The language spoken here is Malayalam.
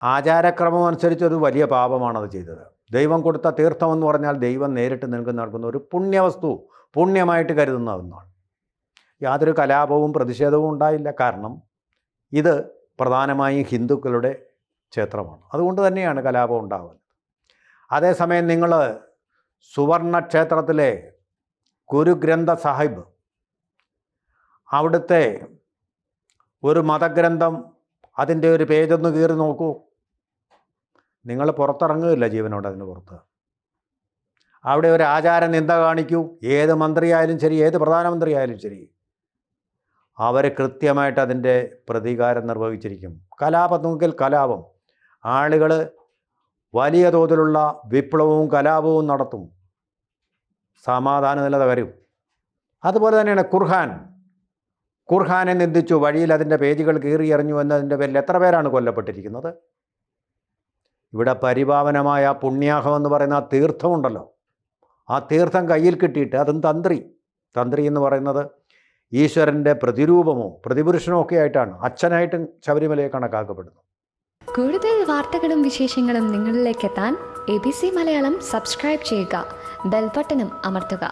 ആചാരക്രമം അനുസരിച്ച് ഒരു വലിയ പാപമാണത് ചെയ്തത്. ദൈവം കൊടുത്ത തീർത്ഥം എന്ന് പറഞ്ഞാൽ ദൈവം നേരിട്ട് നിങ്ങൾക്ക് നൽകുന്ന ഒരു പുണ്യവസ്തു, പുണ്യമായിട്ട് കരുതുന്ന ഒന്നാണ്. യാതൊരു കലാപവും പ്രതിഷേധവും ഉണ്ടായില്ല. കാരണം ഇത് പ്രധാനമായും ഹിന്ദുക്കളുടെ ക്ഷേത്രമാണ്. അതുകൊണ്ട് തന്നെയാണ് കലാപം ഉണ്ടാകുന്നത്. അതേസമയം നിങ്ങൾ സുവർണ ക്ഷേത്രത്തിലെ ഗുരുഗ്രന്ഥ സാഹിബ്, അവിടുത്തെ ഒരു മതഗ്രന്ഥം, അതിൻ്റെ ഒരു പേജൊന്ന് കീറി നോക്കൂ. നിങ്ങൾ പുറത്തിറങ്ങുകയില്ല ജീവനോട് അതിന് പുറത്ത്. അവിടെ ഒരു ആചാര നിന്ദ കാണിക്കൂ. ഏത് മന്ത്രിയായാലും ശരി, ഏത് പ്രധാനമന്ത്രി ആയാലും ശരി, അവർ കൃത്യമായിട്ട് അതിൻ്റെ പ്രതികാരം നിർവഹിച്ചിരിക്കും. കലാപമെങ്കിൽ കലാപം, ആളുകൾ വലിയ തോതിലുള്ള വിപ്ലവവും കലാപവും നടത്തും, സമാധാന നില തകരും. അതുപോലെ തന്നെയാണ് ഖുർആനെ നിന്ദിച്ചു, വഴിയിൽ അതിൻ്റെ പേജുകൾ കീറിയെറിഞ്ഞു എന്നതിൻ്റെ പേരിൽ എത്ര പേരാണ് കൊല്ലപ്പെട്ടിരിക്കുന്നത്? ഇവിടെ പരിപാവനമായ പുണ്യാഹം എന്ന് പറയുന്ന ആ തീർത്ഥമുണ്ടല്ലോ, ആ തീർത്ഥം കയ്യിൽ കിട്ടിയിട്ട്, അതും തന്ത്രി എന്ന് പറയുന്നത് ഈശ്വരൻ്റെ പ്രതിരൂപമോ പ്രതിപുരുഷനോ ഒക്കെ ആയിട്ടാണ്, അച്ഛനായിട്ടും ശബരിമലയെ കണക്കാക്കപ്പെടുന്നു. കൂടുതൽ വാർത്തകളും വിശേഷങ്ങളും നിങ്ങളിലേക്ക് എത്താൻ ABC മലയാളം സബ്സ്ക്രൈബ് ചെയ്യുക, ബെൽബട്ടനും അമർത്തുക.